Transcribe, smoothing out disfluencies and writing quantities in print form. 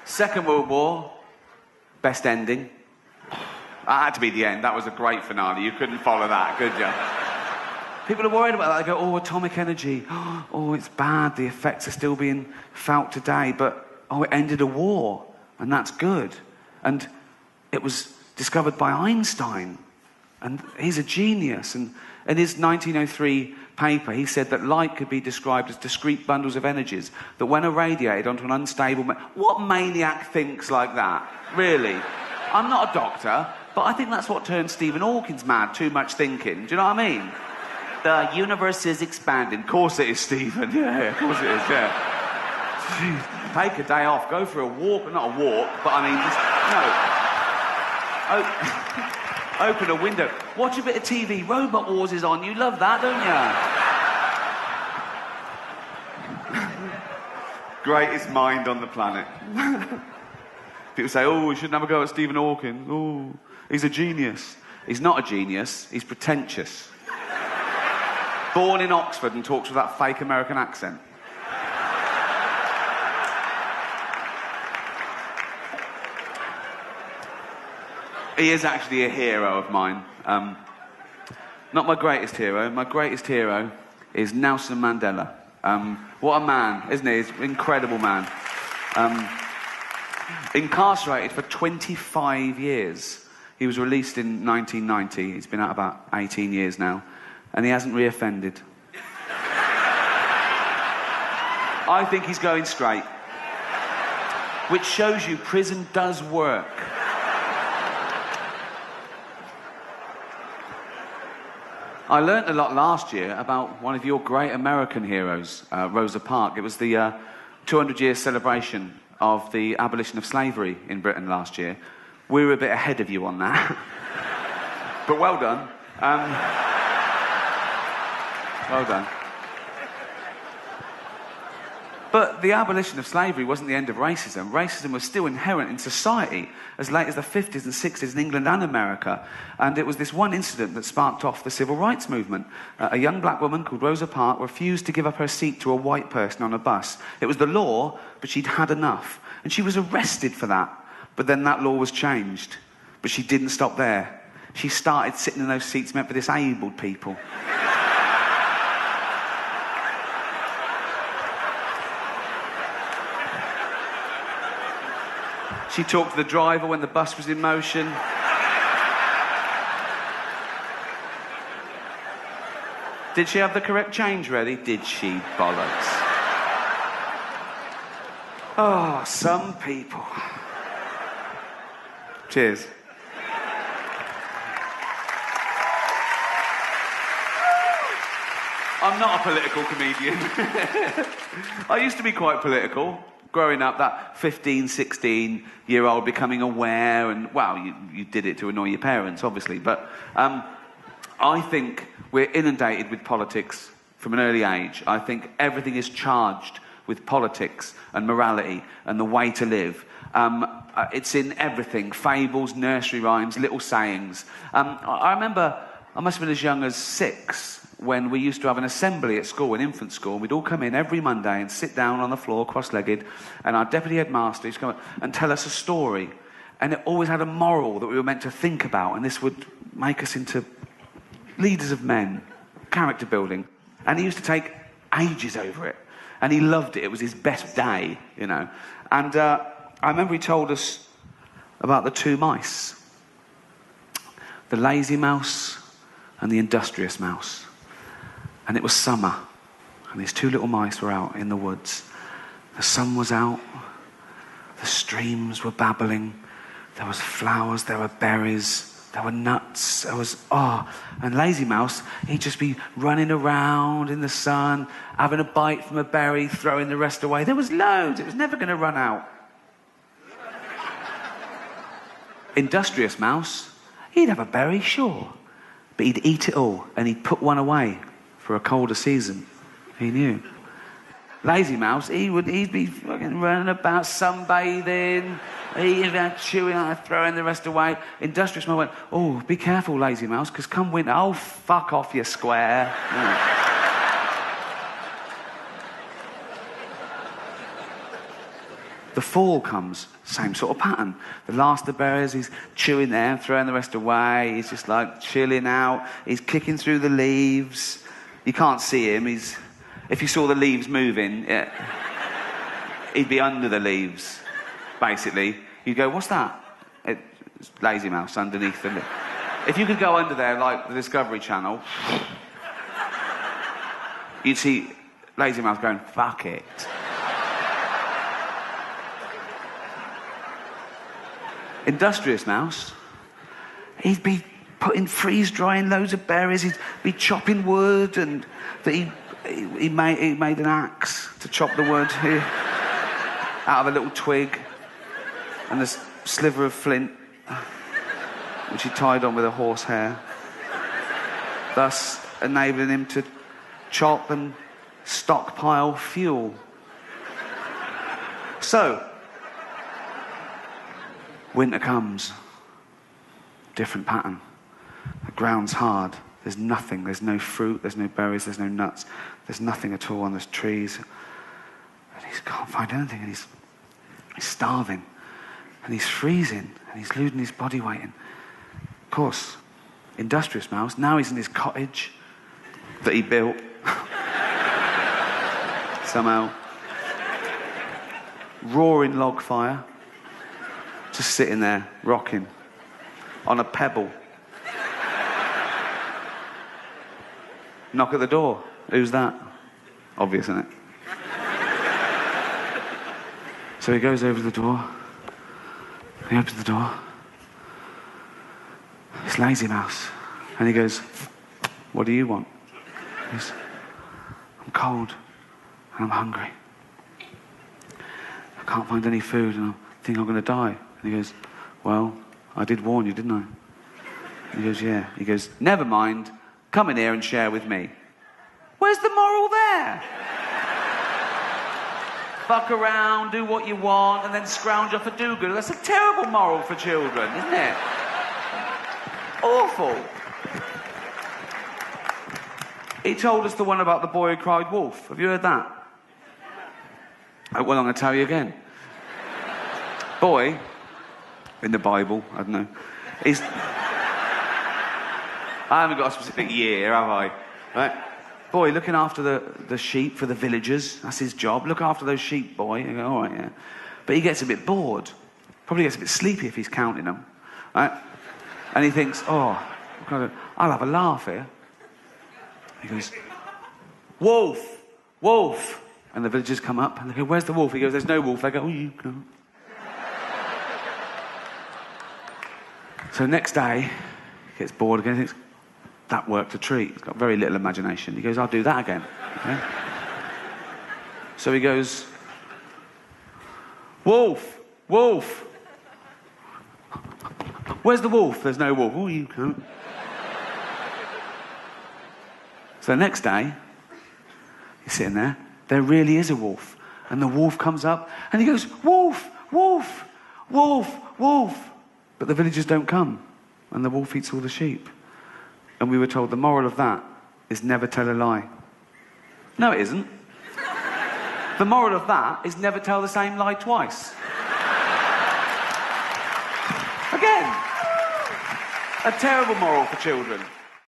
Second World War, best ending. That had to be the end. That was a great finale. You couldn't follow that, could you? People are worried about that. They go, oh, atomic energy. Oh, it's bad. The effects are still being felt today. But, oh, it ended a war. And that's good. And it was discovered by Einstein. And he's a genius. And in his 1903 paper, he said that light could be described as discrete bundles of energies that when irradiated onto an unstable... What maniac thinks like that? Really? I'm not a doctor, but I think that's what turned Stephen Hawking's mad, too much thinking. Do you know what I mean? The universe is expanding. Of course it is, Stephen. Yeah, of course it is, yeah. Jeez. Take a day off, go for a walk. Not a walk, but I mean, just, no. Open a window. Watch a bit of TV. Robot Wars is on. You love that, don't you? Greatest mind on the planet. People say, oh, we shouldn't have a go at Stephen Hawking. Oh, he's a genius. He's not a genius. He's pretentious. Born in Oxford and talks with that fake American accent. He is actually a hero of mine. Not my greatest hero. My greatest hero is Nelson Mandela. What a man, isn't he? He's an incredible man. Incarcerated for 25 years. He was released in 1990. He's been out about 18 years now. And he hasn't reoffended. I think he's going straight. Which shows you prison does work. I learnt a lot last year about one of your great American heroes, Rosa Parks. It was the 200-year celebration of the abolition of slavery in Britain last year. We were a bit ahead of you on that. But well done. Well done. But the abolition of slavery wasn't the end of racism. Racism was still inherent in society as late as the 50s and 60s in England and America. And it was this one incident that sparked off the civil rights movement. A young black woman called Rosa Parks refused to give up her seat to a white person on a bus. It was the law, but she'd had enough. And she was arrested for that. But then that law was changed. But she didn't stop there. She started sitting in those seats meant for disabled people. She talked to the driver when the bus was in motion. Did she have the correct change ready? Did she, bollocks? Oh, some people. Cheers. I'm not a political comedian. I used to be quite political. Growing up, that 15, 16-year-old becoming aware and, well, you did it to annoy your parents, obviously, but I think we're inundated with politics from an early age. I think everything is charged with politics and morality and the way to live. It's in everything, fables, nursery rhymes, little sayings. I remember, I must have been as young as 6, when we used to have an assembly at school, an infant school. We'd all come in every Monday and sit down on the floor, cross-legged, and our deputy headmaster used to come and tell us a story. And it always had a moral that we were meant to think about, and this would make us into leaders of men, character building. And he used to take ages over it. And he loved it. It was his best day, you know. And I remember he told us about the 2 mice. The lazy mouse and the industrious mouse. And it was summer, and these 2 little mice were out in the woods. The sun was out, the streams were babbling, there was flowers, there were berries, there were nuts, there was, and Lazy Mouse, he'd just be running around in the sun, having a bite from a berry, throwing the rest away. There was loads, it was never going to run out. Industrious Mouse, he'd have a berry, sure, but he'd eat it all, and he'd put one away for a colder season. He knew. Lazy Mouse, he'd be fucking running about, sunbathing, eating, chewing, throwing the rest away. Industrious Mouse went, oh, be careful, Lazy Mouse, because come winter, oh, fuck off, you square. The The fall comes, same sort of pattern. The last of the berries, he's chewing there, throwing the rest away. He's just like chilling out. He's kicking through the leaves. You can't see him. If you saw the leaves moving, he'd be under the leaves, basically. You'd go, what's that? It's Lazy Mouse underneath them. If you could go under there, like the Discovery Channel, you'd see Lazy Mouse going, fuck it. Industrious Mouse, he'd be freeze-drying loads of berries, he'd be chopping wood, and he made an axe to chop the wood out of a little twig and a sliver of flint, which he tied on with a horsehair, thus enabling him to chop and stockpile fuel. So, winter comes, different pattern. The ground's hard, there's nothing, there's no fruit, there's no berries, there's no nuts, there's nothing at all on the trees. And he can't find anything, and he's starving, and he's freezing, and he's losing his body weight. And of course, Industrious Mouse, now he's in his cottage that he built. Somehow. Roaring log fire. Just sitting there, rocking, on a pebble. Knock at the door. Who's that? Obvious, isn't it? So he goes over to the door. He opens the door. It's Lazy Mouse. And he goes, what do you want? He goes, I'm cold and I'm hungry. I can't find any food and I think I'm going to die. And he goes, well, I did warn you, didn't I? And he goes, yeah. He goes, never mind. Come in here and share with me. Where's the moral there? Fuck around, do what you want, and then scrounge off a do-gooder. That's a terrible moral for children, isn't it? Awful. He told us the one about the boy who cried wolf. Have you heard that? Oh, well, I'm going to tell you again. Boy, in the Bible, I don't know. I haven't got a specific year, have I? Right? Boy, looking after the sheep for the villagers. That's his job. Look after those sheep, boy. You go, all right, yeah. But he gets a bit bored. Probably gets a bit sleepy if he's counting them. Right? And he thinks, oh, I'll have a laugh here. He goes, wolf, wolf. And the villagers come up and they go, where's the wolf? He goes, there's no wolf. They go, oh, you go. So next day, he gets bored again. He thinks, that worked a treat. He's got very little imagination. He goes, I'll do that again. Okay? So he goes, wolf, wolf. Where's the wolf? There's no wolf. Oh, you can't. So the next day, he's sitting there. There really is a wolf. And the wolf comes up and he goes, wolf, wolf, wolf, wolf. But the villagers don't come. And the wolf eats all the sheep. And we were told the moral of that is never tell a lie. No, it isn't. The moral of that is never tell the same lie twice. Again. A terrible moral for children.